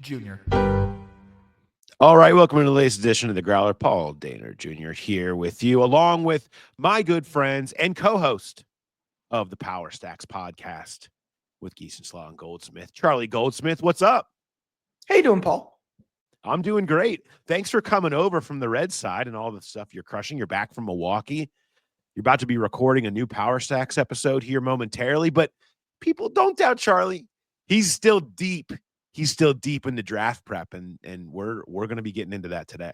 Jr. All right, welcome to the latest edition of the Growler. Paul Dehner Jr. here with you, along with my good friends and co-host of the Power Stacks podcast with Geese and Slaw and Goldsmith, Charlie Goldsmith. What's up? How you doing, Paul? I'm doing great. Thanks for coming over from the red side and all the stuff you're crushing. You're back from Milwaukee. You're about to be recording a new Power Stacks episode here momentarily, but people don't doubt Charlie. He's still deep. He's still deep in the draft prep, and we're going to be getting into that today.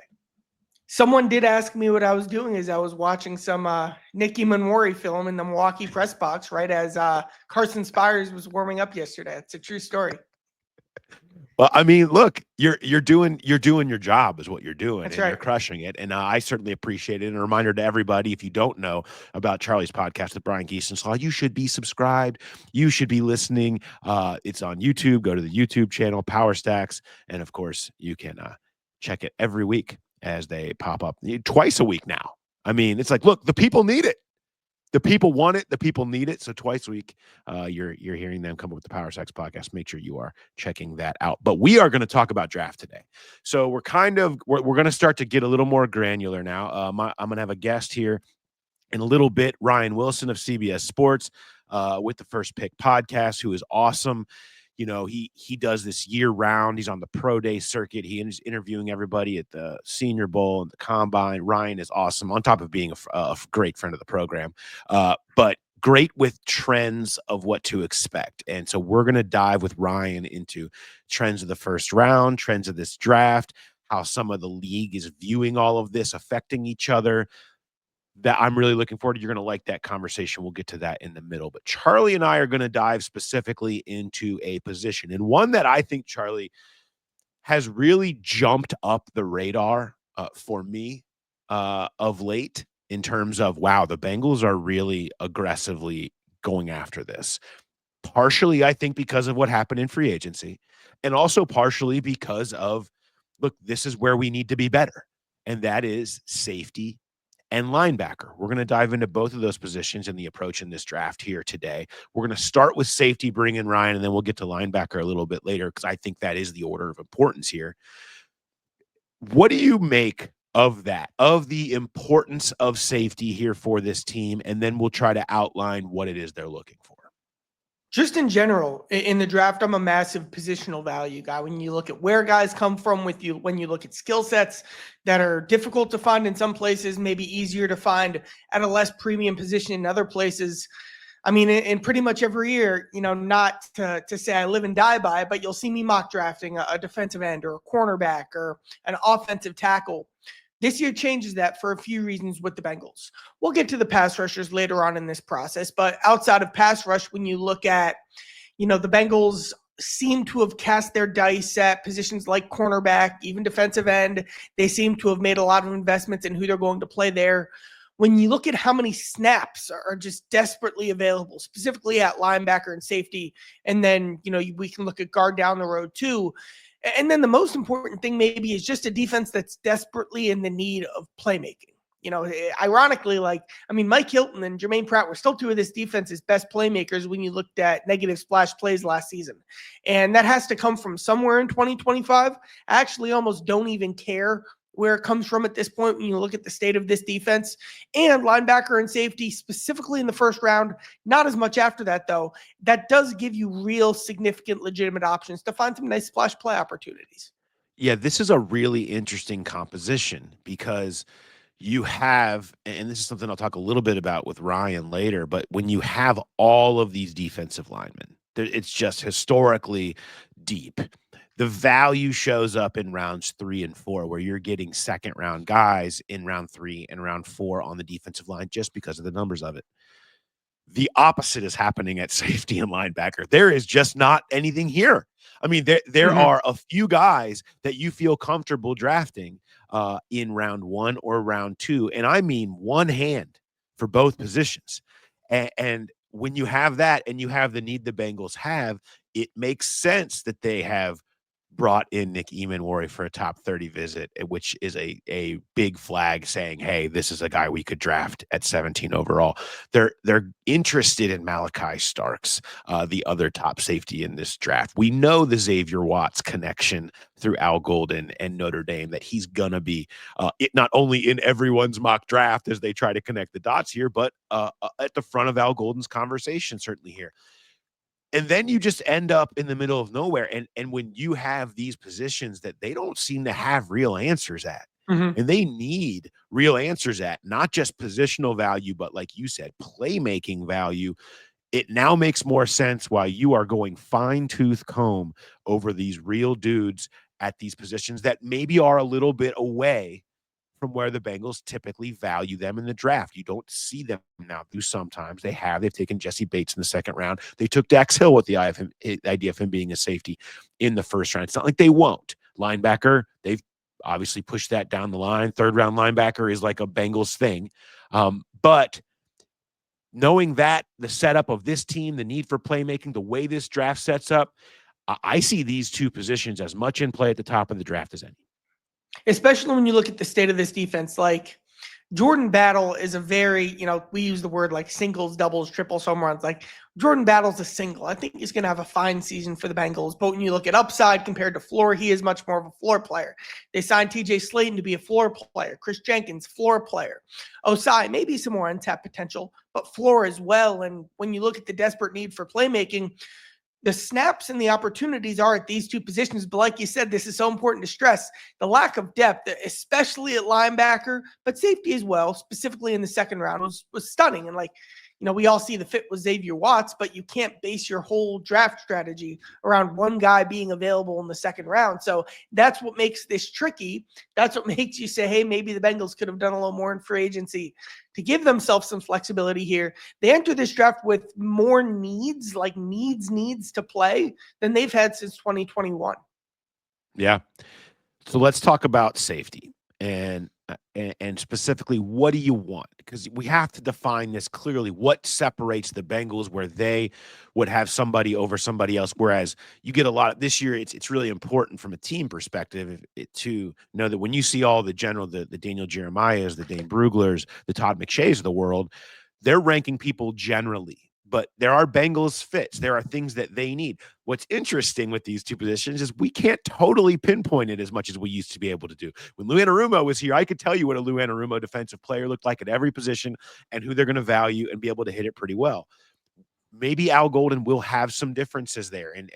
Someone did ask me what I was doing as I was watching some Nicky Manwari film in the Milwaukee press box right as Carson Spires was warming up yesterday. It's a true story. Well, I mean, look, you're doing your job is what you're doing. That's and right. You're crushing it. And I certainly appreciate it. And a reminder to everybody, if you don't know about Charlie's podcast with Brian Geese and Slaw, you should be subscribed. You should be listening. It's on YouTube. Go to the YouTube channel, Power Stacks. And of course, you can check it every week as they pop up twice a week now. I mean, it's like, look, the people need it. The people want it. The people need it. So twice a week, you're hearing them come up with the Power Stacks podcast. Make sure you are checking that out. But we are going to talk about draft today. So we're going to start to get a little more granular now. I'm going to have a guest here in a little bit, Ryan Wilson of CBS Sports with the First Pick podcast, who is awesome. You know, he does this year round. He's on the pro day circuit. He is interviewing everybody at the Senior Bowl and the Combine. Ryan is awesome, on top of being a great friend of the program, but great with trends of what to expect. And so we're going to dive with Ryan into trends of the first round, trends of this draft, how some of the league is viewing all of this, affecting each other. That I'm really looking forward to. You're going to like that conversation. We'll get to that in the middle. But Charlie and I are going to dive specifically into a position, and one that I think, Charlie, has really jumped up the radar for me of late in terms of, wow, the Bengals are really aggressively going after this. Partially, I think, because of what happened in free agency, and also partially because of, look, this is where we need to be better, and that is safety and linebacker. We're going to dive into both of those positions in the approach in this draft here today. We're going to start with safety, bring in Ryan, and then we'll get to linebacker a little bit later because I think that is the order of importance here. What do you make of that, of the importance of safety here for this team? And then we'll try to outline what it is they're looking for. Just in general, in the draft, I'm a massive positional value guy. When you look at where guys come from when you look at skill sets that are difficult to find in some places, maybe easier to find at a less premium position in other places. I mean, in pretty much every year, you know, not to say I live and die by it, but you'll see me mock drafting a defensive end or a cornerback or an offensive tackle. This year changes that for a few reasons with the Bengals. We'll get to the pass rushers later on in this process, but outside of pass rush, when you look at, you know, the Bengals seem to have cast their dice at positions like cornerback, even defensive end. They seem to have made a lot of investments in who they're going to play there. When you look at how many snaps are just desperately available, specifically at linebacker and safety, and then, you know, we can look at guard down the road too. And then the most important thing maybe is just a defense that's desperately in the need of playmaking. You know, ironically, Mike Hilton and Jermaine Pratt were still two of this defense's best playmakers when you looked at negative splash plays last season. And that has to come from somewhere in 2025. I actually almost don't even care where it comes from at this point when you look at the state of this defense and linebacker and safety, specifically in the first round. Not as much after that, though. That does give you real significant legitimate options to find some nice splash play opportunities. Yeah, this is a really interesting composition because you have, and this is something I'll talk a little bit about with Ryan later, but when you have all of these defensive linemen, it's just historically deep. The value shows up in rounds 3 and 4, where you're getting second round guys in round 3 and round 4 on the defensive line just because of the numbers of it. The opposite is happening at safety and linebacker. There is just not anything here. I mean, there are a few guys that you feel comfortable drafting in round 1 or round 2. And I mean one hand for both positions. And when you have that and you have the need the Bengals have, it makes sense that they have brought in Nick Eamon for a top 30 visit, which is a big flag saying, hey, this is a guy we could draft at 17 overall. They're interested in Malachi Starks, the other top safety in this draft. We know the Xavier Watts connection through Al Golden and Notre Dame, that he's gonna be it not only in everyone's mock draft as they try to connect the dots here, but at the front of Al Golden's conversation, certainly here. And then you just end up in the middle of nowhere. And when you have these positions that they don't seem to have real answers at, Mhm. and they need real answers at, not just positional value, but like you said, playmaking value, it now makes more sense why you are going fine tooth comb over these real dudes at these positions that maybe are a little bit away from where the Bengals typically value them in the draft. You don't see them now do sometimes. They've taken Jesse Bates in the second round. They took Dax Hill with the idea of him being a safety in the first round. It's not like they won't. Linebacker, they've obviously pushed that down the line. Third round linebacker is like a Bengals thing. But knowing that the setup of this team, the need for playmaking, the way this draft sets up, I see these two positions as much in play at the top of the draft as any. Especially when you look at the state of this defense. Like, Jordan Battle is a very, we use the word like singles, doubles, triples, home runs. Like, Jordan Battle's a single. I think he's going to have a fine season for the Bengals. But when you look at upside compared to floor, he is much more of a floor player. They signed TJ Slayton to be a floor player. Chris Jenkins, floor player. Osai, maybe some more untapped potential, but floor as well. And when you look at the desperate need for playmaking, the snaps and the opportunities are at these two positions. But like you said, this is so important to stress the lack of depth, especially at linebacker, but safety as well, specifically in the second round, was stunning. And we all see the fit with Xavier Watts, but you can't base your whole draft strategy around one guy being available in the second round. So that's what makes this tricky. That's what makes you say, hey, maybe the Bengals could have done a little more in free agency to give themselves some flexibility here. They enter this draft with more needs, like needs to play than they've had since 2021. Yeah. So let's talk about safety and specifically, what do you want? Because we have to define this clearly. What separates the Bengals where they would have somebody over somebody else? Whereas you get a lot of this year, it's really important from a team perspective to know that when you see all the Daniel Jeremiahs, the Dane Bruglers, the Todd McShays of the world, they're ranking people generally. But there are Bengals fits. There are things that they need. What's interesting with these two positions is we can't totally pinpoint it as much as we used to be able to do. When Lou Anarumo was here, I could tell you what a Lou Anarumo defensive player looked like at every position and who they're going to value and be able to hit it pretty well. Maybe Al Golden will have some differences there, and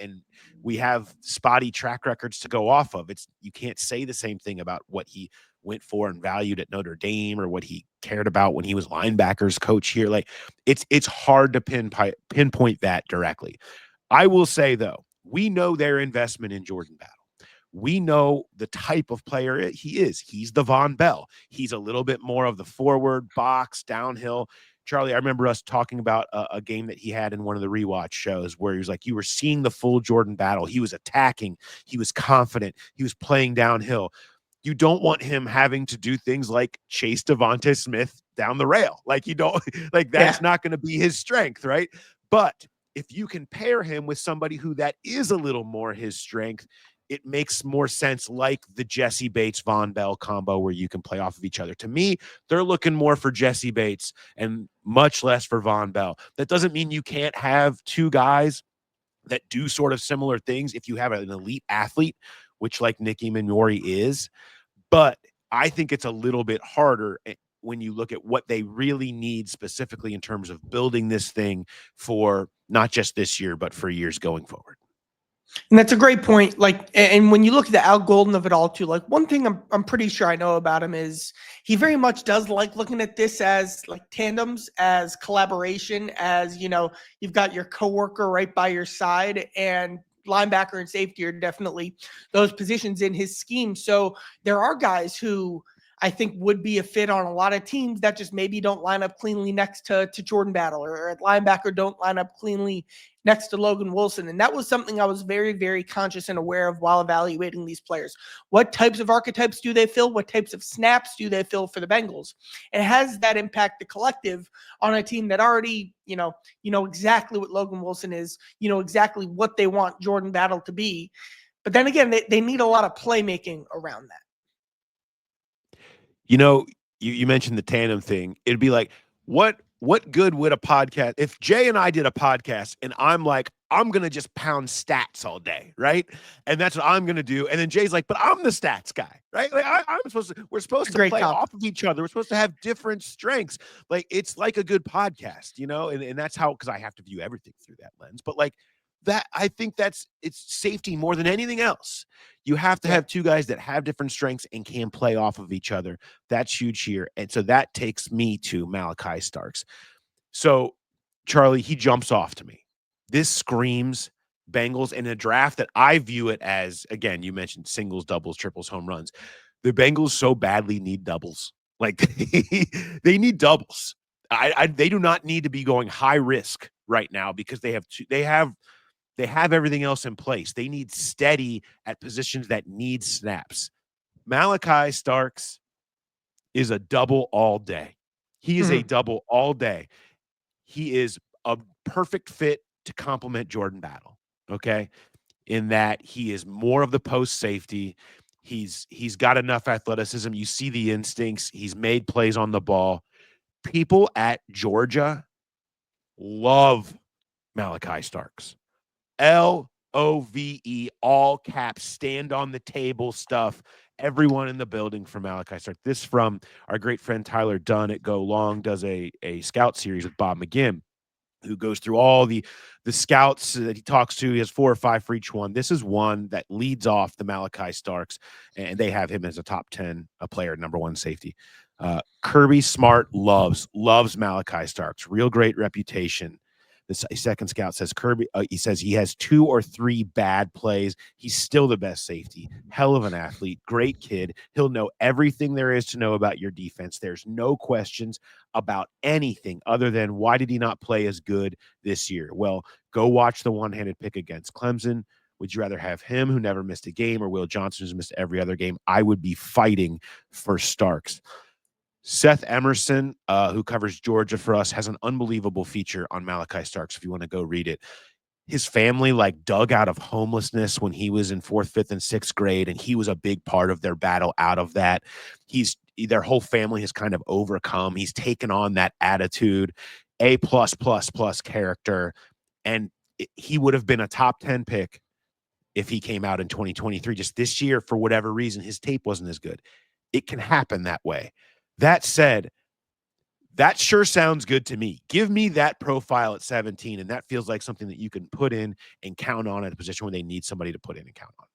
we have spotty track records to go off of. You can't say the same thing about what he went for and valued at Notre Dame or what he cared about when he was linebackers coach here. Like it's hard to pinpoint that directly. I will say though, we know their investment in Jordan Battle. We know the type of player he is. He's the Von Bell. He's a little bit more of the forward box downhill. Charlie, I remember us talking about a game that he had in one of the rewatch shows where he was like, you were seeing the full Jordan Battle. He was attacking. He was confident. He was playing downhill. You don't want him having to do things like chase Devonta Smith down the rail. Like you don't like that's not going to be his strength, right? But if you can pair him with somebody who that is a little more his strength, it makes more sense, like the Jesse Bates Von Bell combo where you can play off of each other. To me, they're looking more for Jesse Bates and much less for Von Bell. That doesn't mean you can't have two guys that do sort of similar things if you have an elite athlete, which like Nicky Minori is. But I think it's a little bit harder when you look at what they really need specifically in terms of building this thing for not just this year, but for years going forward. And that's a great point. Like, and when you look at the Al Golden of it all, too, like one thing I'm pretty sure I know about him is he very much does like looking at this as like tandems, as collaboration, as you've got your coworker right by your side, and linebacker and safety are definitely those positions in his scheme. So there are guys who I think would be a fit on a lot of teams that just maybe don't line up cleanly next to Jordan Battle, or at linebacker don't line up cleanly next to Logan Wilson. And that was something I was very, very conscious and aware of while evaluating these players. What types of archetypes do they fill? What types of snaps do they fill for the Bengals? And has that impact the collective on a team that already, exactly what Logan Wilson is, exactly what they want Jordan Battle to be? But then again, they need a lot of playmaking around that. You know, you mentioned the tandem thing. It'd be like, what good would a podcast if Jay and I did a podcast and I'm like, I'm gonna just pound stats all day, right? And that's what I'm gonna do. And then Jay's like, but I'm the stats guy, right? Like we're supposed to Great play comp. off of each other. We're supposed to have different strengths. Like it's like a good podcast, and that's how because I have to view everything through that lens. But like that, I think it's safety more than anything else. You have to Yeah. have two guys that have different strengths and can play off of each other. That's huge here. And so that takes me to Malachi Starks. So, Charlie, he jumps off to me. This screams Bengals in a draft that I view it as, again, you mentioned singles, doubles, triples, home runs. The Bengals so badly need doubles. Like they need doubles. They do not need to be going high risk right now because they have everything else in place. They need steady at positions that need snaps. Malachi Starks is a double all day. He is a double all day. He is a perfect fit to complement Jordan Battle, okay? In that he is more of the post safety. He's got enough athleticism. You see the instincts. He's made plays on the ball. People at Georgia love Malachi Starks. LOVE, all caps, stand on the table stuff. Everyone in the building for Malachi Stark. This from our great friend Tyler Dunn at Go Long, does a scout series with Bob McGinn, who goes through all the scouts that he talks to. He has 4 or 5 for each one. This is one that leads off the Malachi Starks, and they have him as a top 10 a player, number 1 safety. Kirby Smart loves Malachi Starks. Real great reputation. The second scout says Kirby, he says he has 2 or 3 bad plays. He's still the best safety. Hell of an athlete. Great kid. He'll know everything there is to know about your defense. There's no questions about anything other than why did he not play as good this year? Well, go watch the one-handed pick against Clemson. Would you rather have him, who never missed a game, or Will Johnson, who's missed every other game? I would be fighting for Starks. Seth Emerson, who covers Georgia for us, has an unbelievable feature on Malachi Starks if you want to go read it. His family dug out of homelessness when he was in 4th, 5th, and 6th grade, and he was a big part of their battle out of that. Their whole family has kind of overcome. He's taken on that attitude, A+++ character, and he would have been a top 10 pick if he came out in 2023. Just this year, for whatever reason, his tape wasn't as good. It can happen that way. That said, that sure sounds good to me. Give me that profile at 17, and that feels like something that you can put in and count on at a position where they need somebody to put in and count on.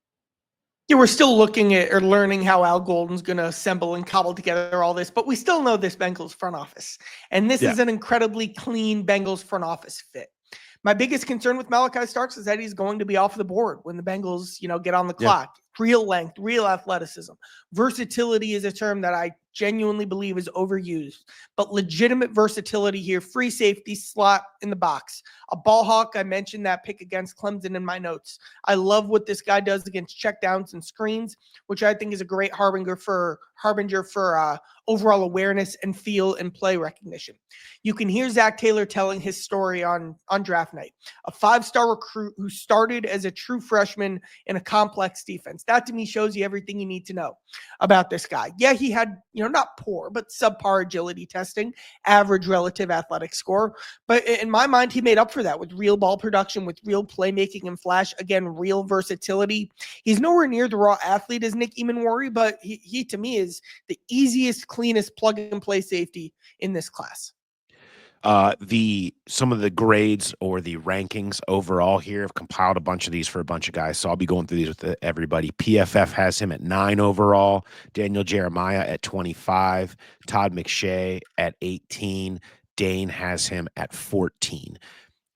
Yeah, we're still looking at or learning how Al Golden's going to assemble and cobble together all this, but we still know this Bengals front office. And this is an incredibly clean Bengals front office fit. My biggest concern with Malachi Starks is that he's going to be off the board when the Bengals, get on the clock. Real length, real athleticism. Versatility is a term that I genuinely believe is overused, but legitimate versatility here. Free safety, slot in the box. A ball hawk. I mentioned that pick against Clemson in my notes. I love what this guy does against checkdowns and screens, which I think is a great harbinger for overall awareness and feel and play recognition. You can hear Zach Taylor telling his story on draft night. A 5-star recruit who started as a true freshman in a complex defense. That to me shows you everything you need to know about this guy. Yeah, he had, not poor, but subpar agility testing, average relative athletic score. But in my mind, he made up for that with real ball production, with real playmaking and flash. Again, real versatility. He's nowhere near the raw athlete as Nick Emanwari, but he to me is the easiest, cleanest plug and play safety in this class. Some of the grades or the rankings overall here have compiled a bunch of these for a bunch of guys. So I'll be going through these with everybody. PFF has him at 9 overall, Daniel Jeremiah at 25, Todd McShay at 18, Dane has him at 14.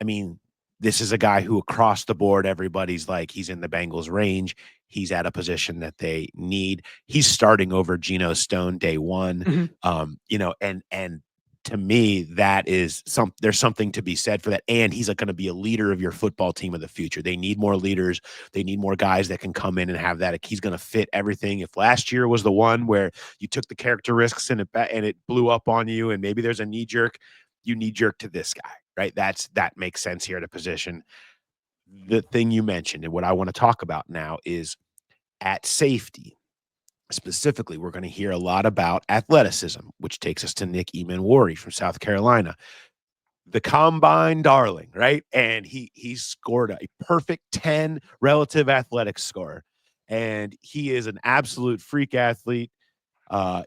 I mean, this is a guy who across the board, everybody's like, he's in the Bengals range. He's at a position that they need. He's starting over Geno Stone day one. And to me, that is there's something to be said for that. And he's going to be a leader of your football team of the future. They need more leaders. They need more guys that can come in and have that. He's going to fit everything. If last year was the one where you took the characteristics and it blew up on you, and maybe there's a knee jerk, you knee jerk to this guy, right? That makes sense here at a position. the thing you mentioned and what I want to talk about now is at safety. Specifically, we're going to hear a lot about athleticism, which takes us to Nick Eamon-Worry from South Carolina, the combine darling, right? And he scored a perfect 10 relative athletic score. And he is an absolute freak athlete.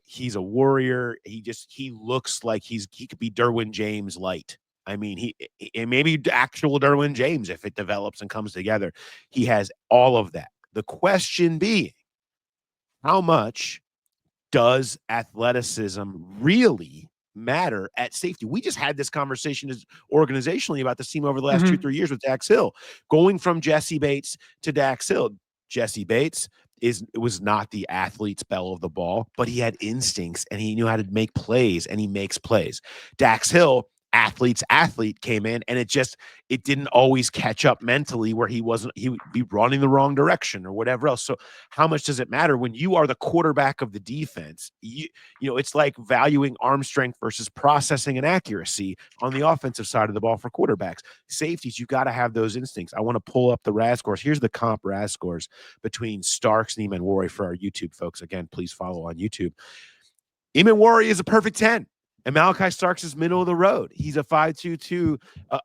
He's a warrior. He looks like he could be Derwin James light. I mean, he maybe actual Derwin James if it develops and comes together. He has all of that. The question being, how much does athleticism really matter at safety? We just had this conversation organizationally about the team over the last 2-3 years with Dax Hill, going from Jesse Bates to Dax Hill. Jesse Bates was not the athlete's belle of the ball, but he had instincts and he knew how to make plays, and he makes plays. Dax Hill, athlete came in, and it didn't always catch up mentally, where he would be running the wrong direction or whatever else. So how much does it matter when you are the quarterback of the defense? It's like valuing arm strength versus processing and accuracy on the offensive side of the ball for quarterbacks. Safeties, you got to have those instincts. I want to pull up the RAS scores. Here's the comp RAS scores between Starks and Eamon-Worry for our YouTube folks. Again, please follow on YouTube. Eamon-Worry is a perfect 10. And Malachi Starks is middle of the road. He's a 5.22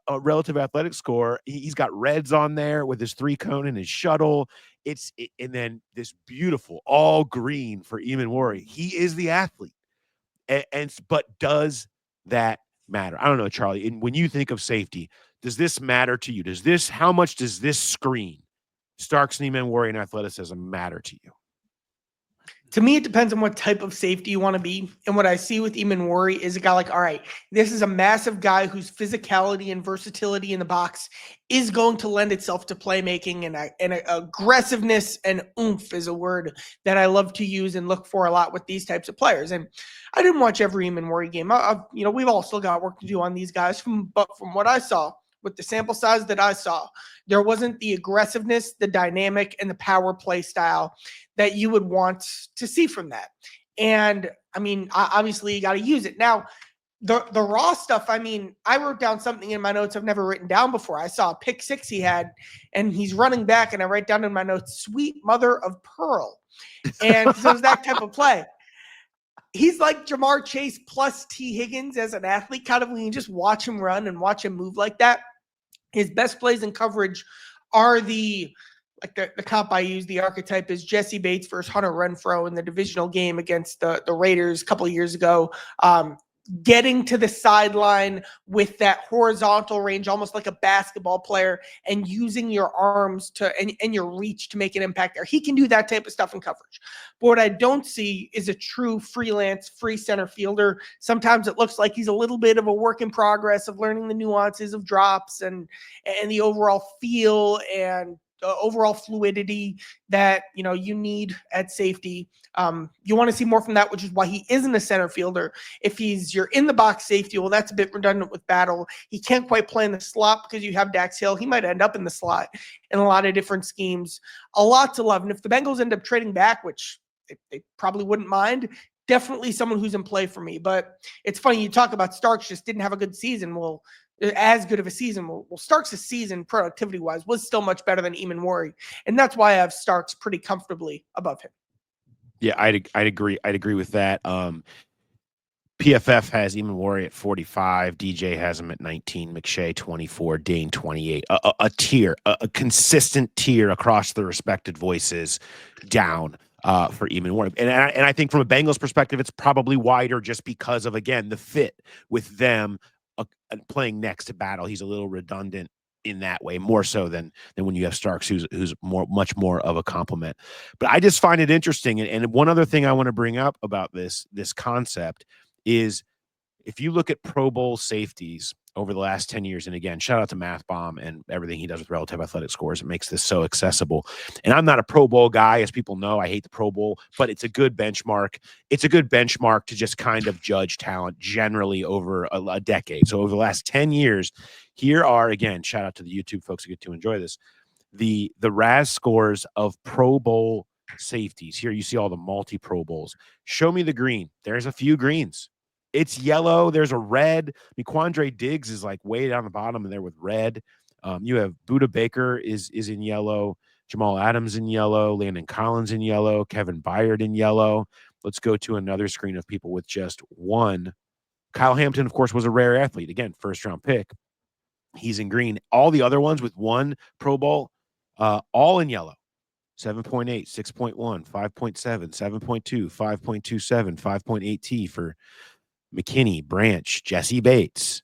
a relative athletic score. He's got reds on there with his 3-cone and his shuttle. And then this beautiful all green for Eamon-Worry. He is the athlete. But does that matter? I don't know, Charlie. And when you think of safety, does this matter to you? How much does this screen, Starks and Eamon-Worry and athleticism, matter to you? To me, it depends on what type of safety you want to be. And what I see with Eamon-Worry is a guy like, all right, this is a massive guy whose physicality and versatility in the box is going to lend itself to playmaking, and aggressiveness and oomph is a word that I love to use and look for a lot with these types of players. And I didn't watch every Eamon-Worry game. We've all still got work to do on these guys, but from what I saw, with the sample size that I saw, there wasn't the aggressiveness, the dynamic, and the power play style that you would want to see from that. And I mean, obviously you got to use it. Now, the raw stuff, I mean, I wrote down something in my notes I've never written down before. I saw a pick 6 he had, and he's running back, and I write down in my notes, sweet mother of pearl. And so it was that type of play. He's like Jamar Chase plus T. Higgins as an athlete, kind of when you just watch him run and watch him move like that. His best plays in coverage are the comp I use, the archetype is Jesse Bates versus Hunter Renfrow in the divisional game against the Raiders a couple of years ago. Getting to the sideline with that horizontal range, almost like a basketball player, and using your arms and your reach to make an impact there. He can do that type of stuff in coverage. But what I don't see is a true freelance, free center fielder. Sometimes it looks like he's a little bit of a work in progress of learning the nuances of drops and the overall feel and overall fluidity that you need at safety. You want to see more from that, which is why he isn't a center fielder. If you're in the box safety, well, that's a bit redundant with Battle. He can't quite play in the slot because you have Dax Hill. He might end up in the slot in a lot of different schemes. A lot to love. And if the Bengals end up trading back, which they probably wouldn't mind, definitely someone who's in play for me. But it's funny, you talk about Starks just didn't have a good season. Well, as good of a season. Well, Starks' season productivity-wise was still much better than Eamon-Worry, and that's why I have Starks pretty comfortably above him. Yeah, I'd agree. I'd agree with that. PFF has Eamon-Worry at 45. DJ has him at 19. McShay 24. Dane 28. A tier, a consistent tier across the respected voices down for Eamon-Worry. And I think from a Bengals perspective, it's probably wider just because of, again, the fit with them playing next to Battle. He's a little redundant in that way, more so than when you have Starks, who's much more of a compliment. But I just find it interesting. And one other thing I want to bring up about this concept is, if you look at Pro Bowl safeties over the last 10 years, and again, shout out to Math Bomb and everything he does with relative athletic scores. It makes this so accessible. And I'm not a Pro Bowl guy, as people know. I hate the Pro Bowl, but it's a good benchmark. It's a good benchmark to just kind of judge talent generally over a decade. So over the last 10 years, here are, again, shout out to the YouTube folks who get to enjoy this, the RAS scores of Pro Bowl safeties. Here you see all the multi-Pro Bowls. Show me the green. There's a few greens. It's yellow. There's a red. I mean, Quandre Diggs is like way down the bottom and there with red. You have Buda Baker is in yellow, Jamal Adams in yellow, Landon Collins in yellow, Kevin Byard in yellow. Let's go to another screen of people with just one. Kyle Hampton, of course, was a rare athlete. Again, first round pick. He's in green. All the other ones with one Pro Bowl, all in yellow. 7.8, 6.1, 5.7, 7.2, 5.27, 5.8 T for McKinney, Branch, Jesse Bates,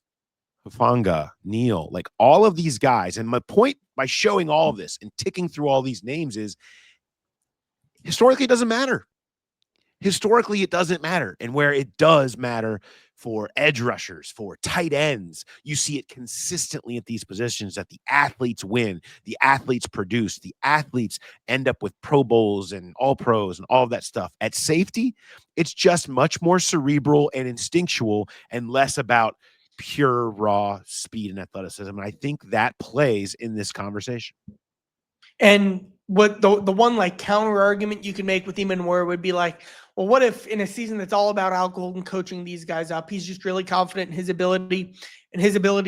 Hufanga, Neal, like all of these guys. And my point by showing all of this and ticking through all these names is historically, it doesn't matter. Historically, it doesn't matter. And where it does matter for edge rushers, for tight ends, you see it consistently at these positions that the athletes win, the athletes produce, the athletes end up with Pro Bowls and All Pros and all of that stuff. At safety, it's just much more cerebral and instinctual and less about pure raw speed and athleticism. And I think that plays in this conversation. And what the one like counter argument you can make with Eamon Moore would be like, well, what if in a season that's all about Al Golden coaching these guys up, he's just really confident in his ability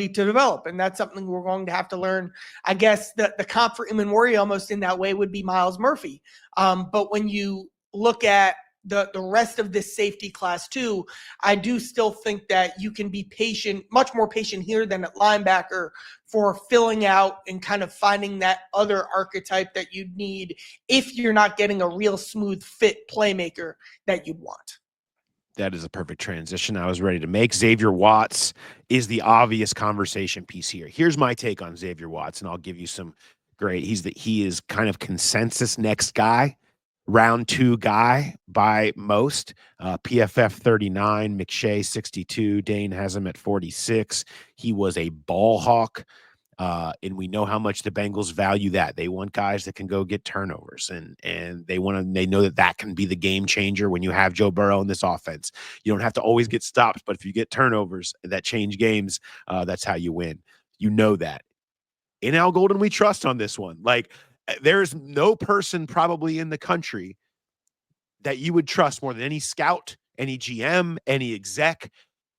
to develop, and that's something we're going to have to learn. I guess the comp for Eamon Moore almost in that way would be Miles Murphy. But when you look at the rest of this safety class too, I do still think that you can be patient, much more patient here than at linebacker for filling out and kind of finding that other archetype that you'd need if you're not getting a real smooth fit playmaker that you'd want. That is a perfect transition I was ready to make. Xavier Watts is the obvious conversation piece here. Here's my take on Xavier Watts, and I'll give you some great. He is kind of consensus next guy, round 2 guy by most. PFF 39, McShay 62, Dane has him at 46. He was a ball hawk. And we know how much the Bengals value that. They want guys that can go get turnovers, and they know that can be the game changer when you have Joe Burrow in this offense. You don't have to always get stops, but if you get turnovers that change games, that's how you win. You know that. In Al Golden, we trust on this one. Like, there's no person probably in the country that you would trust more than any scout, any GM, any exec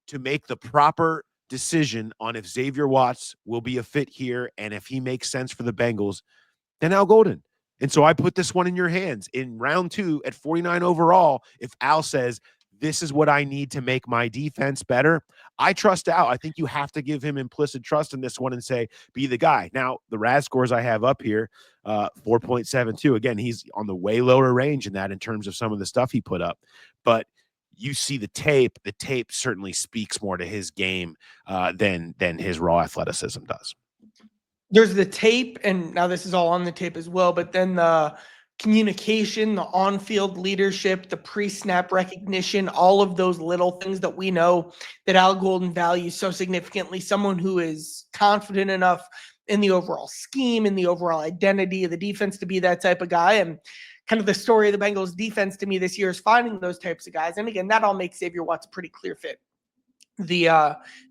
to make the proper decision on if Xavier Watts will be a fit here and if he makes sense for the Bengals, then Al Golden. And so I put this one in your hands in round 2 at 49 overall. If Al says, this is what I need to make my defense better, I trust Al. I think you have to give him implicit trust in this one and say, be the guy. Now, the RAS scores I have up here, 4.72. Again, he's on the way lower range in that in terms of some of the stuff he put up. But you see the tape certainly speaks more to his game than his raw athleticism does. There's the tape, and now this is all on the tape as well, but then the communication, the on-field leadership, the pre-snap recognition, all of those little things that we know that Al Golden values so significantly, someone who is confident enough in the overall scheme, in the overall identity of the defense to be that type of guy. And kind of the story of the Bengals defense to me this year is finding those types of guys. And again, that all makes Xavier Watts a pretty clear fit. The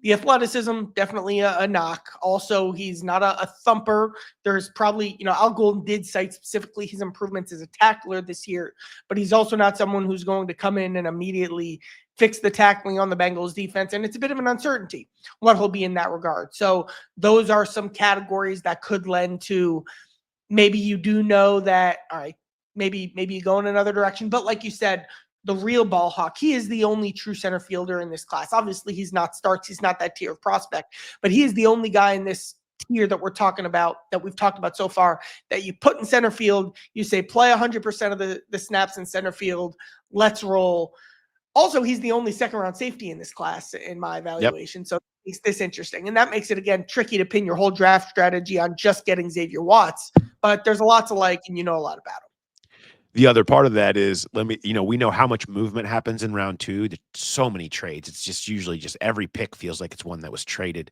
athleticism, definitely a knock. Also, he's not a thumper. There's probably, Al Golden did cite specifically his improvements as a tackler this year, but he's also not someone who's going to come in and immediately fix the tackling on the Bengals defense. And it's a bit of an uncertainty what he'll be in that regard. So those are some categories that could lend to maybe you do know that, all right, maybe you go in another direction. But like you said, the real ball hawk, he is the only true center fielder in this class. Obviously, he's not starts. He's not that tier of prospect, but he is the only guy in this tier that we're talking about, that we've talked about so far, that you put in center field. You say, play 100% of the snaps in center field. Let's roll. Also, he's the only second-round safety in this class in my evaluation. Yep. So it's this interesting. And that makes it, again, tricky to pin your whole draft strategy on just getting Xavier Watts. But there's a lot to like, and you know a lot about him. The other part of that is, we know how much movement happens in round 2. There's so many trades. It's just usually just every pick feels like it's one that was traded.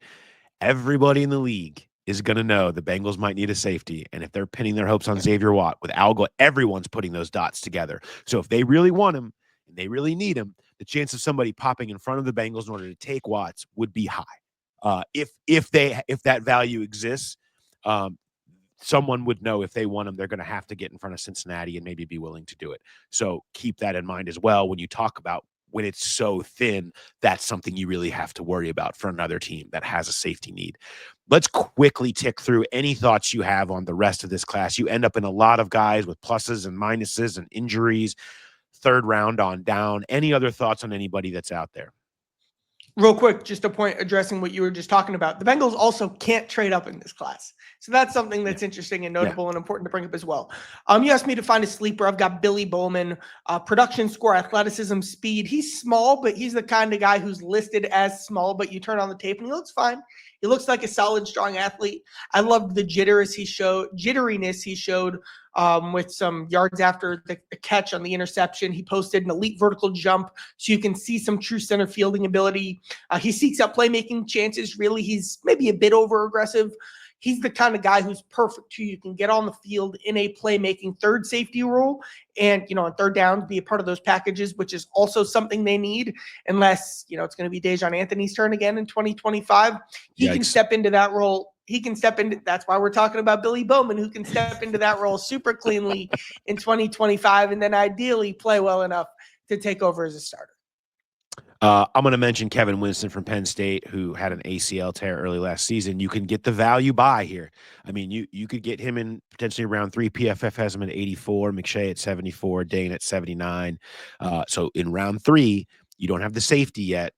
Everybody in the league is going to know the Bengals might need a safety. And if they're pinning their hopes on Xavier Watt with Algo, everyone's putting those dots together. So if they really want him and they really need him, the chance of somebody popping in front of the Bengals in order to take Watts would be high. If that value exists, someone would know if they want him, they're going to have to get in front of Cincinnati and maybe be willing to do it. So keep that in mind as well when you talk about when it's so thin, that's something you really have to worry about for another team that has a safety need. Let's quickly tick through any thoughts you have on the rest of this class. You end up in a lot of guys with pluses and minuses and injuries, third round on down. Any other thoughts on anybody that's out there? Real quick, just a point addressing what you were just talking about. The Bengals also can't trade up in this class. So that's something Yeah. that's interesting and Yeah. notable and important to bring up as well. You asked me to find a sleeper. I've got Billy Bowman, production score, athleticism, speed. He's small, but he's the kind of guy who's listed as small, but you turn on the tape and he looks fine. He looks like a solid, strong athlete. I loved the jitteriness he showed with some yards after the catch on the interception. He posted an elite vertical jump, so you can see some true center fielding ability. He seeks out playmaking chances. Really, he's maybe a bit over aggressive. He's the kind of guy who's perfect too. You can get on the field in a playmaking third safety role, and on third down be a part of those packages, which is also something they need. Unless it's going to be Dejon Anthony's turn again in 2025, he Yikes. can step into that role. He can step into. That's why we're talking about Billy Bowman, who can step into that role super cleanly in 2025, and then ideally play well enough to take over as a starter. I'm going to mention Kevin Winston from Penn State, who had an ACL tear early last season. You can get the value buy here. I mean, you could get him in potentially round 3. PFF has him at 84, McShay at 74, Dane at 79. So in round 3, you don't have the safety yet.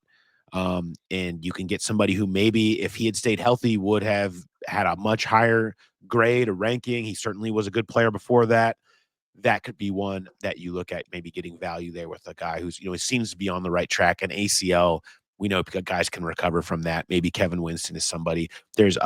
And you can get somebody who maybe, if he had stayed healthy, would have had a much higher grade or ranking. He certainly was a good player before that. That could be one that you look at, maybe getting value there with a guy who's, he seems to be on the right track. An ACL, we know guys can recover from that. Maybe Kevin Winston is somebody. There's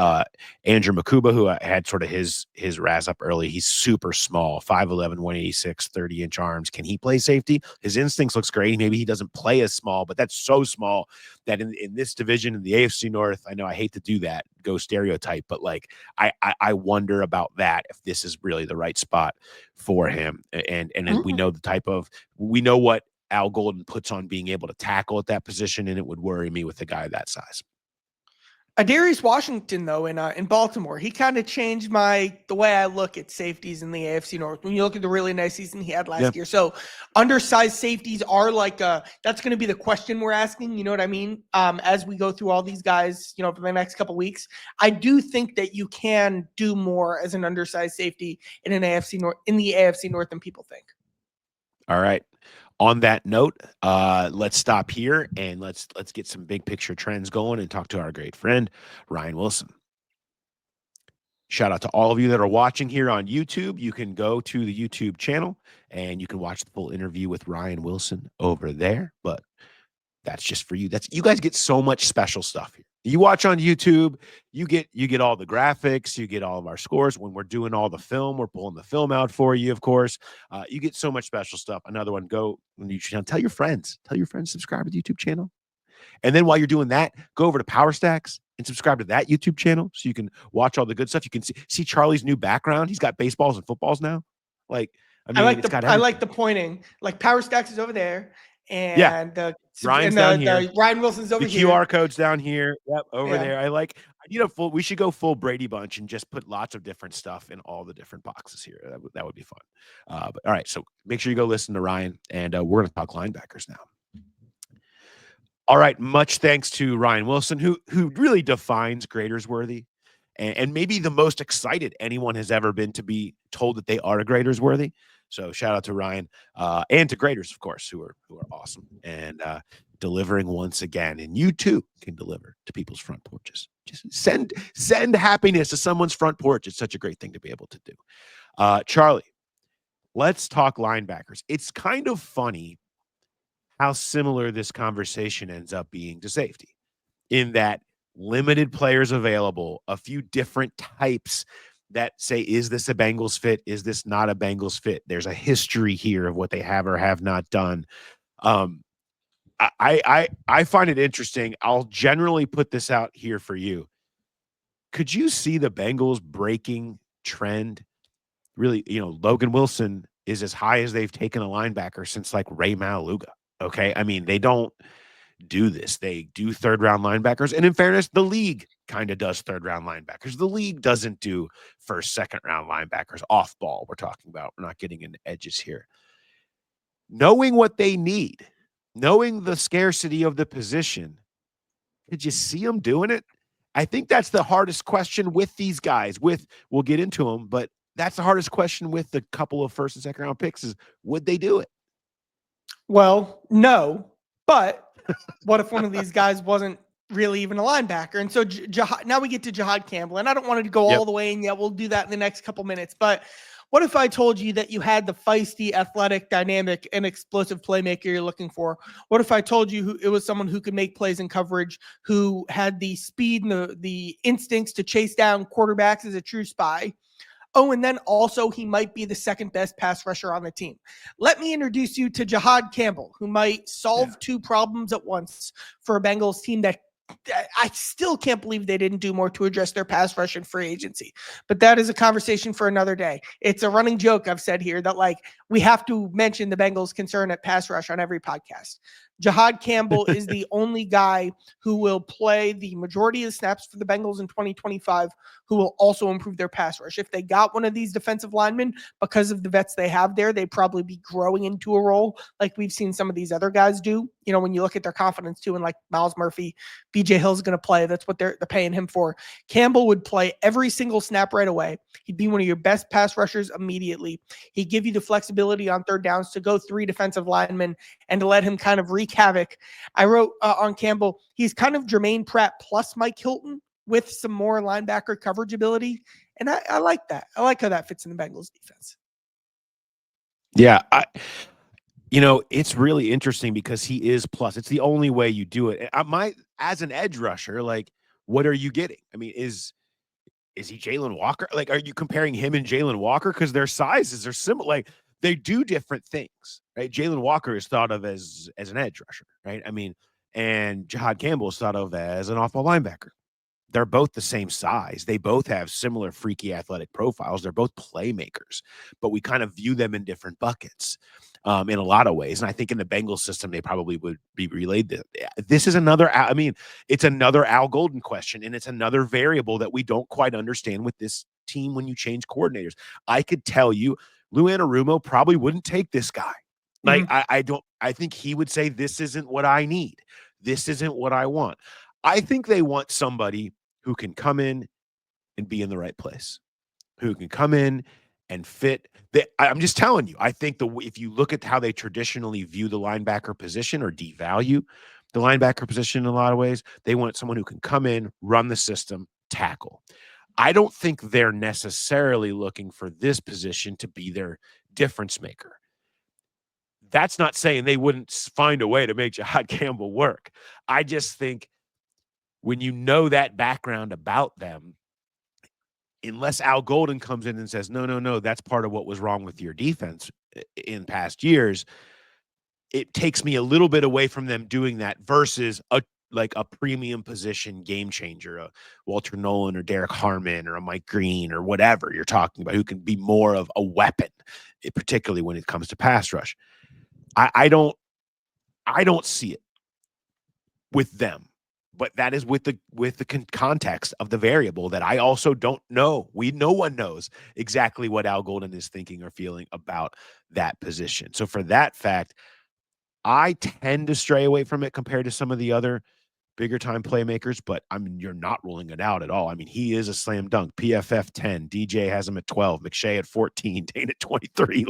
Andrew Makuba, who had sort of his razz up early. He's super small, 5'11", 186, 30-inch arms. Can he play safety? His instincts looks great. Maybe he doesn't play as small, but that's so small that in this division, in the AFC North, I know I hate to do that, go stereotype, but like I wonder about that, if this is really the right spot for him. And we know we know what Al Golden puts on being able to tackle at that position, and it would worry me with a guy that size. Darius Washington, though, in Baltimore, he kind of changed the way I look at safeties in the AFC North. When you look at the really nice season he had last year, so undersized safeties are that's going to be the question we're asking. You know what I mean? As we go through all these guys, for the next couple of weeks, I do think that you can do more as an undersized safety in the AFC North than people think. All right. On that note, let's stop here and let's get some big picture trends going and talk to our great friend, Ryan Wilson. Shout out to all of you that are watching here on YouTube. You can go to the YouTube channel and you can watch the full interview with Ryan Wilson over there. But that's just for you. You guys get so much special stuff here. You watch on YouTube, you get all the graphics, you get all of our scores. When we're doing all the film, we're pulling the film out for you, of course. You get so much special stuff. Another one, go on the YouTube channel. Tell your friends, subscribe to the YouTube channel. And then while you're doing that, go over to Power Stacks and subscribe to that YouTube channel so you can watch all the good stuff. You can see Charlie's new background. He's got baseballs and footballs now. Like, I like the pointing. Like Power Stacks is over there. And Ryan's down here. Ryan Wilson's over here. The QR code's down here. Yep, over there. I need we should go full Brady Bunch and just put lots of different stuff in all the different boxes here. That would be fun. But all right, so make sure you go listen to Ryan, and we're going to talk linebackers now. All right, much thanks to Ryan Wilson, who really defines graders worthy, and maybe the most excited anyone has ever been to be told that they are a graders worthy. So shout out to Ryan and to graders, of course, who are awesome and delivering once again. And you too can deliver to people's front porches. Just send happiness to someone's front porch. It's such a great thing to be able to do. Charlie, let's talk linebackers. It's kind of funny how similar this conversation ends up being to safety, in that limited players available, a few different types that say, is this a Bengals fit? Is this not a Bengals fit? There's a history here of what they have or have not done. I find it interesting. I'll generally put this out here for you. Could you see the Bengals breaking trend? Really, Logan Wilson is as high as they've taken a linebacker since like Ray Maluga. Okay. I mean, they don't do this. They do third round linebackers. And in fairness, the league kind of does third round linebackers. The league doesn't do first, second round linebackers off ball. We're talking about, we're not getting into edges here. Knowing what they need, knowing the scarcity of the position, could you see them doing it? I think that's the hardest question with these guys. We'll get into them, but that's the hardest question with the couple of first and second round picks is would they do it? Well, no, but what if one of these guys wasn't really even a linebacker? And so now we get to Jihad Campbell, and I don't want to go Yep. all the way in yet. We'll do that in the next couple minutes. But what if I told you that you had the feisty, athletic, dynamic, and explosive playmaker you're looking for? What if I told you it was someone who could make plays in coverage, who had the speed and the instincts to chase down quarterbacks as a true spy? Oh, and then also he might be the second best pass rusher on the team. Let me introduce you to Jihad Campbell, who might solve two problems at once for a Bengals team that I still can't believe they didn't do more to address their pass rush and free agency. But that is a conversation for another day. It's a running joke I've said here that we have to mention the Bengals' concern at pass rush on every podcast. Jihad Campbell is the only guy who will play the majority of the snaps for the Bengals in 2025, who will also improve their pass rush. If they got one of these defensive linemen, because of the vets they have there, they'd probably be growing into a role like we've seen some of these other guys do. When you look at their confidence too, and like Miles Murphy, BJ Hill's going to play. That's what they're paying him for. Campbell would play every single snap right away. He'd be one of your best pass rushers immediately. He'd give you the flexibility on third downs to go 3 defensive linemen and to let him kind of wreak havoc. I wrote on Campbell, he's kind of Jermaine Pratt plus Mike Hilton with some more linebacker coverage ability. And I like that. I like how that fits in the Bengals defense. Yeah. It's really interesting because he is plus. It's the only way you do it. As an edge rusher, what are you getting? I mean, is he Jalen Walker? Are you comparing him and Jalen Walker? Because their sizes are similar. They do different things, right? Jalen Walker is thought of as an edge rusher, right? I mean, and Jihad Campbell is thought of as an off-ball linebacker. They're both the same size. They both have similar freaky athletic profiles. They're both playmakers, but we kind of view them in different buckets in a lot of ways. And I think in the Bengals system, they probably would be relayed. This is another, it's another Al Golden question, and it's another variable that we don't quite understand with this team when you change coordinators. I could tell you, Lou Anarumo probably wouldn't take this guy. I think he would say, this isn't what I need. This isn't what I want. I think they want somebody who can come in and be in the right place, who can come in and fit. I'm just telling you, I think if you look at how they traditionally view the linebacker position or devalue the linebacker position in a lot of ways, they want someone who can come in, run the system, tackle. I don't think they're necessarily looking for this position to be their difference maker. That's not saying they wouldn't find a way to make Jihad Campbell work. I just think when you know that background about them, unless Al Golden comes in and says, no, that's part of what was wrong with your defense in past years, it takes me a little bit away from them doing that versus a premium position game changer, a Walter Nolan or Derek Harmon or a Mike Green or whatever you're talking about, who can be more of a weapon, particularly when it comes to pass rush. I don't see it with them. But that is with the context of the variable that I also don't know. No one knows exactly what Al Golden is thinking or feeling about that position. So for that fact, I tend to stray away from it compared to some of the other bigger time playmakers, but I mean, you're not ruling it out at all. I mean, he is a slam dunk. PFF 10, DJ has him at 12, McShay at 14, Dane at 23.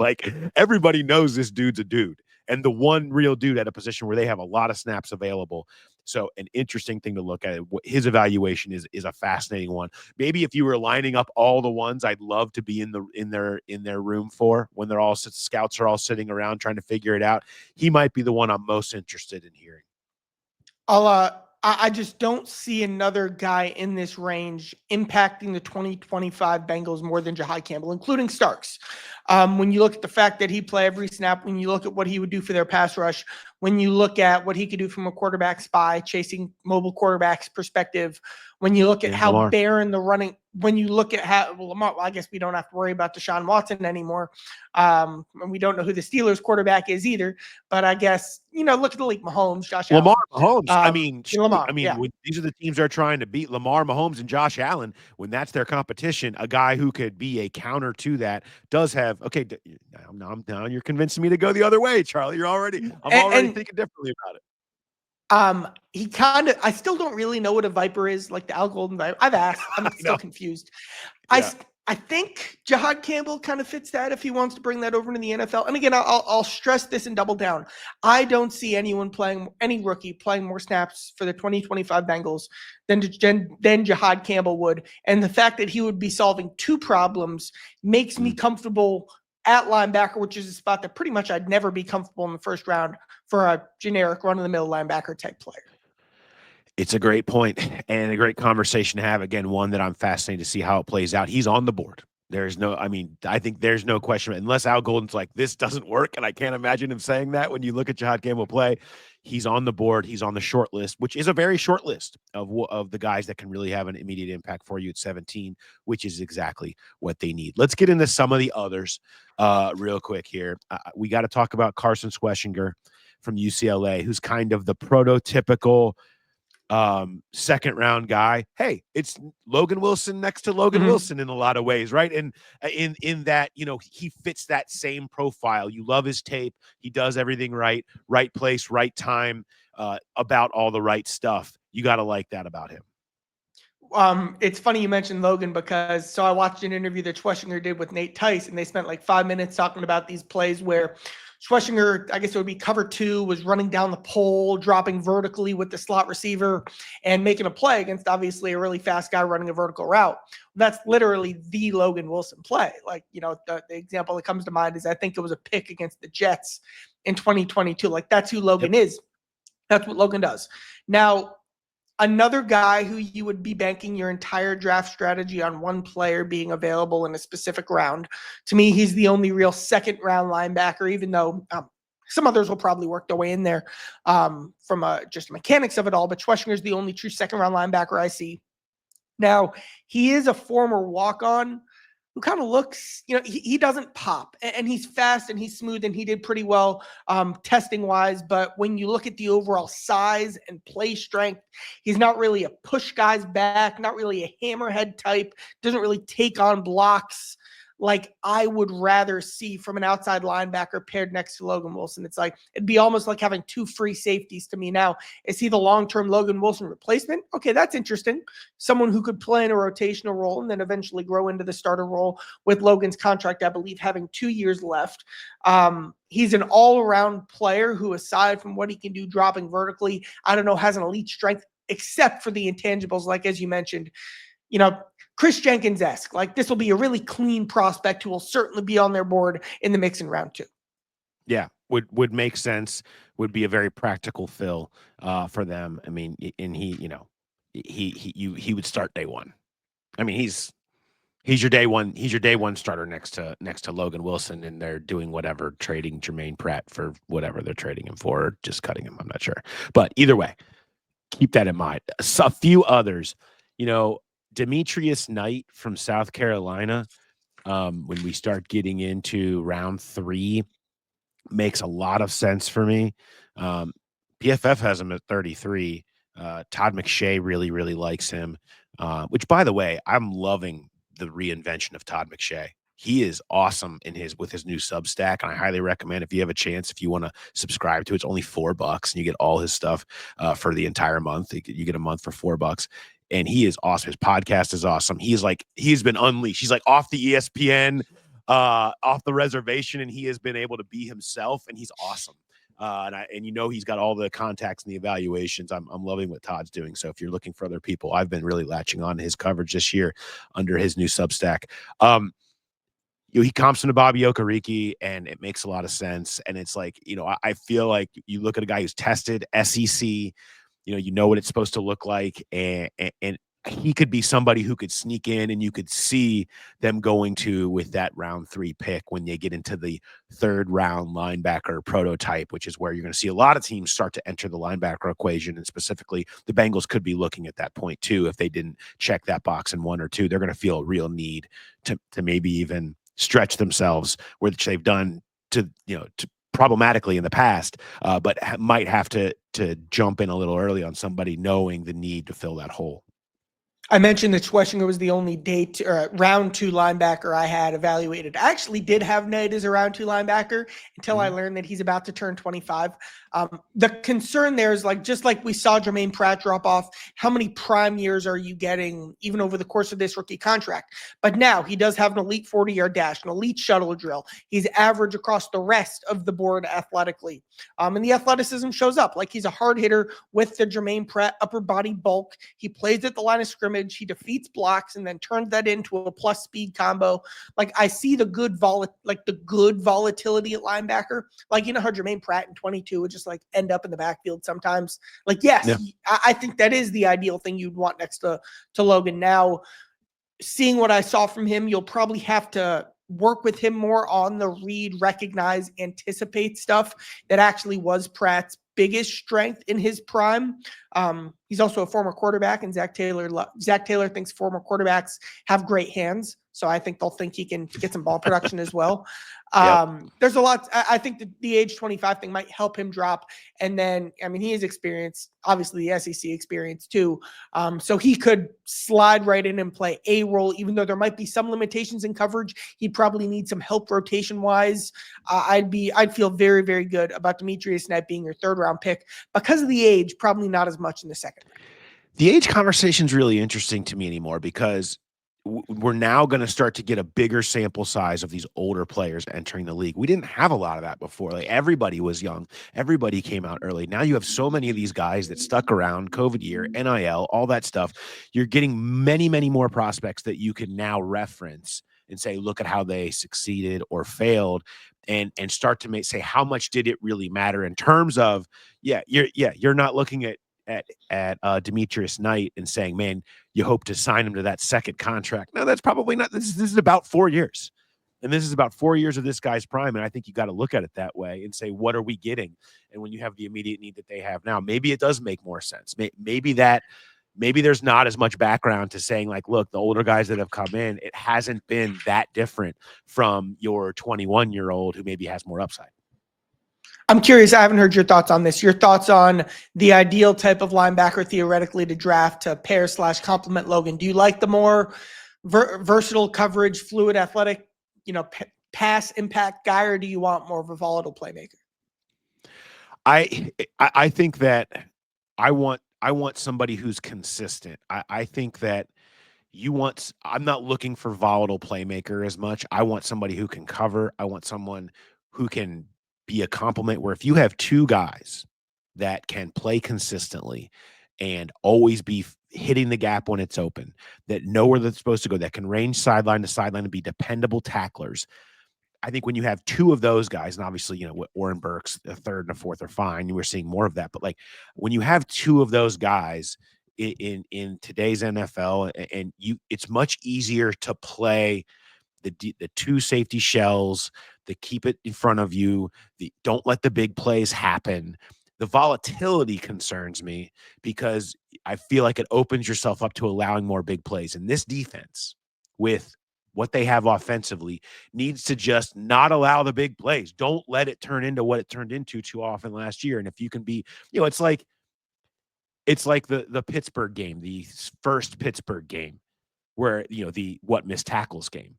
Everybody knows this dude's a dude, and the one real dude at a position where they have a lot of snaps available. So an interesting thing to look at. His evaluation is a fascinating one. Maybe if you were lining up all the ones I'd love to be in their room for when they're all scouts are all sitting around trying to figure it out, he might be the one I'm most interested in hearing. I just don't see another guy in this range impacting the 2025 Bengals more than Jihad Campbell, including Starks. When you look at the fact that he play every snap, when you look at what he would do for their pass rush, when you look at what he could do from a quarterback spy, chasing mobile quarterbacks perspective, when you look at how Lamar. barren the running, when you look at how Lamar, I guess we don't have to worry about Deshaun Watson anymore. And we don't know who the Steelers quarterback is either. But I guess, look at the league, Mahomes, Josh Lamar Allen. Mahomes. Lamar, when these are the teams they're trying to beat, Lamar Mahomes and Josh Allen, when that's their competition, a guy who could be a counter to that does have. Okay, now you're convincing me to go the other way, Charlie. I'm already And thinking differently about it. he kind of, I still don't really know what a Viper is, like the Al Golden Viper. I've asked, I'm still confused. Yeah. I think Jahad Campbell kind of fits that if he wants to bring that over to the NFL. And again, I'll stress this and double down. I don't see any rookie playing more snaps for the 2025 Bengals than Jahad Campbell would. And the fact that he would be solving two problems makes me comfortable at linebacker, which is a spot that pretty much I'd never be comfortable in the first round for a generic run-of-the-mill linebacker type player. It's a great point and a great conversation to have. Again, one that I'm fascinated to see how it plays out. He's on the board. I think there's no question, unless Al Golden's like, this doesn't work, and I can't imagine him saying that when you look at Jahad Campbell play. He's on the board. He's on the short list, which is a very short list of the guys that can really have an immediate impact for you at 17, which is exactly what they need. Let's get into some of the others real quick here. We got to talk about Carson Schweschinger from UCLA, who's kind of the prototypical second round guy. Hey, it's Logan Wilson next to Logan Wilson in a lot of ways, right? And in that, he fits that same profile. You love his tape. He does everything right place, right time, about all the right stuff. You got to like that about him. It's funny you mentioned Logan because I watched an interview that Schweschinger did with Nate Tice, and they spent like 5 minutes talking about these plays where Schweschinger, I guess it would be cover two, was running down the pole, dropping vertically with the slot receiver and making a play against obviously a really fast guy running a vertical route. That's literally the Logan Wilson play. Like, the example that comes to mind is I think it was a pick against the Jets in 2022. Like, that's who Logan is. That's what Logan does. Now, another guy who you would be banking your entire draft strategy on one player being available in a specific round. To me, he's the only real second round linebacker, even though some others will probably work their way in there from just mechanics of it all. But Schweschinger is the only true second round linebacker I see. Now, he is a former walk-on who kind of looks, he doesn't pop, and he's fast and he's smooth, and he did pretty well testing wise. But when you look at the overall size and play strength, he's not really a push guys back, not really a hammerhead type, doesn't really take on blocks like I would rather see from an outside linebacker paired next to Logan Wilson. It's like, it'd be almost like having two free safeties to me now. Is he the long-term Logan Wilson replacement? Okay, that's interesting. Someone who could play in a rotational role and then eventually grow into the starter role with Logan's contract, I believe, having 2 years left. He's an all-around player who, aside from what he can do dropping vertically, I don't know, has an elite strength except for the intangibles, like as you mentioned, Chris Jenkins-esque. Like, this will be a really clean prospect who will certainly be on their board in the mix in round 2. Yeah, would make sense. Would be a very practical fill for them. I mean, and he would start day one. I mean, he's your day one. He's your day one starter next to Logan Wilson, and they're doing whatever, trading Jermaine Pratt for whatever they're trading him for, or just cutting him. I'm not sure, but either way, keep that in mind. A few others, Demetrius Knight from South Carolina, when we start getting into round 3, makes a lot of sense for me. PFF has him at 33. Todd McShay really, really likes him, which, by the way, I'm loving the reinvention of Todd McShay. He is awesome with his new Substack, and I highly recommend, if you have a chance, if you want to subscribe to it, it's only $4 and you get all his stuff for the entire month. You get a month for $4. And he is awesome. His podcast is awesome. He's been unleashed. He's like off the ESPN, off the reservation, and he has been able to be himself, and he's awesome. And he's got all the contacts and the evaluations. I'm loving what Todd's doing. So if you're looking for other people, I've been really latching on to his coverage this year under his new Substack. He comps him to Bobby Okereke, and it makes a lot of sense. And it's like, I feel like you look at a guy who's tested SEC, you know what it's supposed to look like, and he could be somebody who could sneak in, and you could see them going with that round 3 pick when they get into the 3rd round linebacker prototype, which is where you're going to see a lot of teams start to enter the linebacker equation. And specifically, the Bengals could be looking at that point too. If they didn't check that box in 1 or 2, they're going to feel a real need to maybe even stretch themselves, which they've done to problematically in the past, but might have to jump in a little early on somebody knowing the need to fill that hole. I mentioned that Schwessinger was the only round two linebacker I had evaluated. I actually did have Knight as a round two linebacker until I learned that he's about to turn 25. The concern there is just like we saw Jermaine Pratt drop off, how many prime years are you getting even over the course of this rookie contract? But now he does have an elite 40-yard dash, an elite shuttle drill. He's average across the rest of the board athletically. And the athleticism shows up. Like, he's a hard hitter with the Jermaine Pratt upper body bulk. He plays at the line of scrimmage. He defeats blocks and then turns that into a plus speed combo. Like, I see the good volatility at linebacker. Like, you know how Jermaine Pratt in 22 would just end up in the backfield sometimes. Yes, I think that is the ideal thing you'd want next to Logan. Now, seeing what I saw from him, you'll probably have to work with him more on the read, recognize, anticipate stuff that actually was Pratt's biggest strength in his prime. He's also a former quarterback, and Zach Taylor thinks former quarterbacks have great hands. So I think they'll think he can get some ball production as well. There's a lot. I think the age 25 thing might help him drop. And then, I mean, he has experience, obviously the SEC experience too. So he could slide right in and play a role, even though there might be some limitations in coverage. He'd probably need some help rotation wise. I'd feel very, very good about Demetrius Knight being your third round pick. Because of the age, probably not as much in the second round. The age conversation is really interesting to me anymore because we're now going to start to get a bigger sample size of these older players entering the league. We didn't have a lot of that before. Like, everybody was young. Everybody came out early. Now you have so many of these guys that stuck around, COVID year, NIL, all that stuff. You're getting many, many more prospects that you can now reference and say, look at how they succeeded or failed, and start to say, how much did it really matter in terms of, you're not looking at Demetrius Knight and saying, man, you hope to sign him to that second contract. No, that's probably not. This is about 4 years. And this is about 4 years of this guy's prime. And I think you got to look at it that way and say, what are we getting? And when you have the immediate need that they have now, maybe it does make more sense. Maybe there's not as much background to saying, like, look, the older guys that have come in, it hasn't been that different from your 21-year-old who maybe has more upside. I'm curious. I haven't heard your thoughts on this. Your thoughts on the ideal type of linebacker theoretically to draft to pair/complement Logan. Do you like the more versatile coverage, fluid, athletic, pass impact guy, or do you want more of a volatile playmaker? I think that I want somebody who's consistent. I think that I'm not looking for volatile playmaker as much. I want somebody who can cover. I want someone who can be a complement, where if you have two guys that can play consistently and always be hitting the gap when it's open, that know where they're supposed to go, that can range sideline to sideline and be dependable tacklers. I think when you have two of those guys, and obviously, Oren Burks, the third and the fourth are fine. We're seeing more of that. But when you have two of those guys in today's NFL, and it's much easier to play the two safety shells, the keep it in front of you, don't let the big plays happen. The volatility concerns me because I feel like it opens yourself up to allowing more big plays. And this defense, with what they have offensively, needs to just not allow the big plays. Don't let it turn into what it turned into too often last year. And if you can be, it's like the Pittsburgh game, the first Pittsburgh game, where, the what missed tackles game.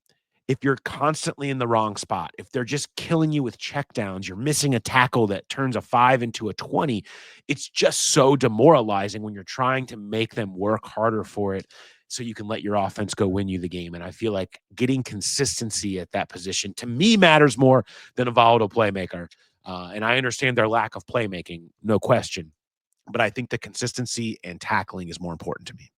If you're constantly in the wrong spot, if they're just killing you with checkdowns, you're missing a tackle that turns a 5 into a 20, it's just so demoralizing when you're trying to make them work harder for it so you can let your offense go win you the game. And I feel like getting consistency at that position, to me, matters more than a volatile playmaker. And I understand their lack of playmaking, no question. But I think the consistency and tackling is more important to me.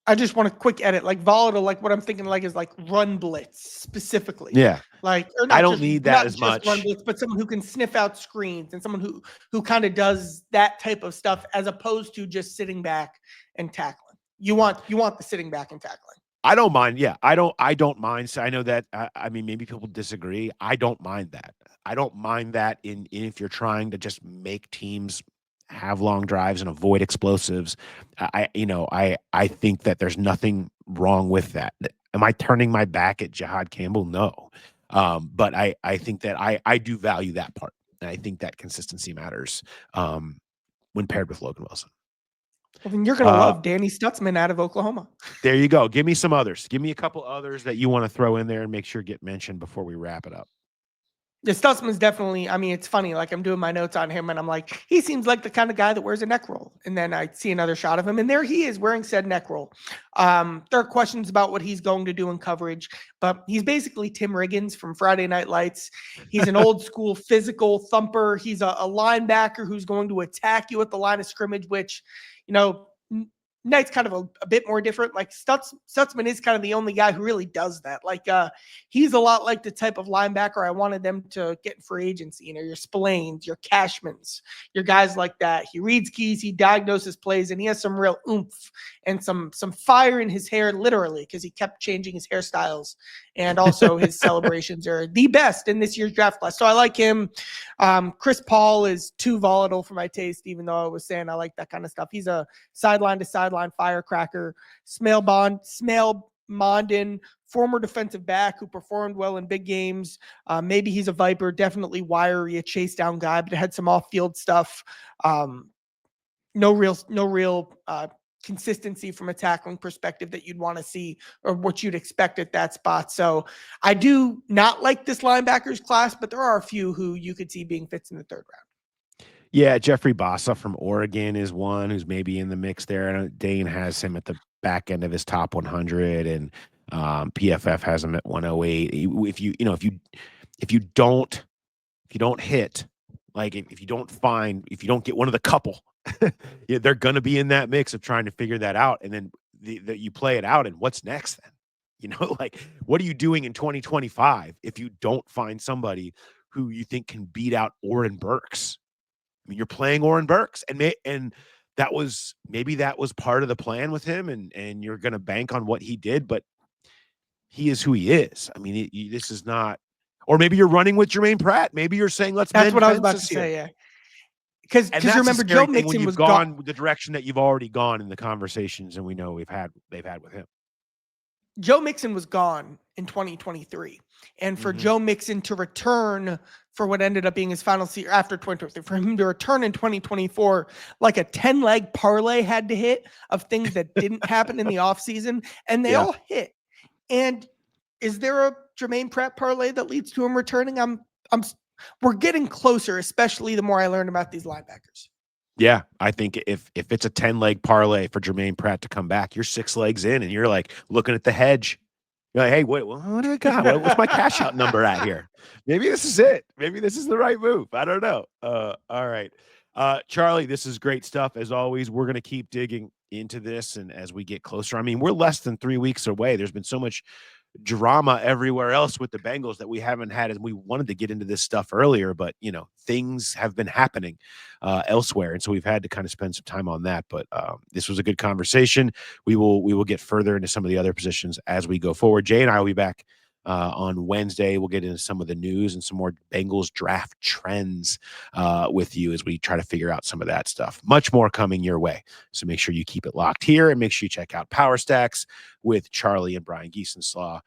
I just want a quick edit, volatile, what I'm thinking is run blitz specifically. Yeah. Or I don't need that as much. Run blitz, but someone who can sniff out screens and someone who kind of does that type of stuff as opposed to just sitting back and tackling. You want the sitting back and tackling. I don't mind. Yeah. I don't mind. So I know that, maybe people disagree. I don't mind that. I don't mind that if you're trying to just make teams have long drives and avoid explosives. I think that there's nothing wrong with that. Am I turning my back at Jihad Campbell? No. But I think that I do value that part. And I think that consistency matters when paired with Logan Wilson. Well, then you're going to love Danny Stutzman out of Oklahoma. There you go. Give me some others. Give me a couple others that you want to throw in there and make sure get mentioned before we wrap it up. Yeah, Stutzman's definitely, I mean, it's funny. Like, I'm doing my notes on him and I'm like, he seems like the kind of guy that wears a neck roll. And then I see another shot of him and there he is wearing said neck roll. There are questions about what he's going to do in coverage, but he's basically Tim Riggins from Friday Night Lights. He's an old school physical thumper. He's a linebacker who's going to attack you at the line of scrimmage, which, you know, Knight's kind of a bit more different. Like Stutzman is kind of the only guy who really does that. Like he's a lot like the type of linebacker I wanted them to get in free agency. You know, your Spillanes, your Cashmans, your guys like that. He reads keys, he diagnoses plays, and he has some real oomph and some fire in his hair, literally, because he kept changing his hairstyles. And also his celebrations are the best in this year's draft class. So I like him. Chris Paul is too volatile for my taste, even though I was saying I like that kind of stuff. He's a sideline to sideline firecracker. Smail Mondin, former defensive back who performed well in big games. Maybe he's a Viper, definitely wiry, a chase down guy, but had some off-field stuff. No real consistency from a tackling perspective that you'd want to see or what you'd expect at that spot. So I do not like this linebackers class, but there are a few who you could see being fits in the third round. Yeah, Jeffrey Bassa from Oregon is one who's maybe in the mix there. And Dane has him at the back end of his top 100, and PFF has him at 108. If you don't hit, like if you don't get one of the couple, yeah, they're going to be in that mix of trying to figure that out. And then you play it out, and what's next then? You know, like, what are you doing in 2025 if you don't find somebody who you think can beat out Oren Burks? I mean, you're playing Oren Burks, and that was part of the plan with him, and you're going to bank on what he did, but he is who he is. I mean, this is not, or maybe you're running with Jermaine Pratt. Maybe you're saying, let's That's mend what I was about to fences here. say. Yeah. Because remember, Joe Mixon was gone the direction that you've already gone in the conversations, and we know they've had with him. Joe Mixon was gone in 2023, and for Joe Mixon to return for what ended up being his final season after 2023, for him to return in 2024, like a 10-leg parlay had to hit of things that didn't happen in the offseason, and they all hit. And is there a Jermaine Pratt parlay that leads to him returning? We're getting closer, especially the more I learned about these linebackers. Yeah, I think if it's a 10-leg parlay for Jermaine Pratt to come back, you're 6 legs in, and you're like looking at the hedge. You're like, hey, what do I got? What's my cash out number at here? Maybe this is it. Maybe this is the right move. I don't know. All right. Charlie, this is great stuff. As always, we're going to keep digging into this, and as we get closer, I mean, we're less than 3 weeks away. There's been so much drama everywhere else with the Bengals that we haven't had, and we wanted to get into this stuff earlier, but things have been happening elsewhere, and so we've had to kind of spend some time on that. But this was a good conversation. We will get further into some of the other positions as we go forward. Jay and I will be back on Wednesday. We'll get into some of the news and some more Bengals draft trends with you as we try to figure out some of that stuff. Much more coming your way. So make sure you keep it locked here, and make sure you check out Power Stacks with Charlie and Brian Giesenslaw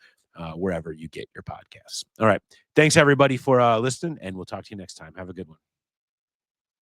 wherever you get your podcasts. All right. Thanks, everybody, for listening, and we'll talk to you next time. Have a good one.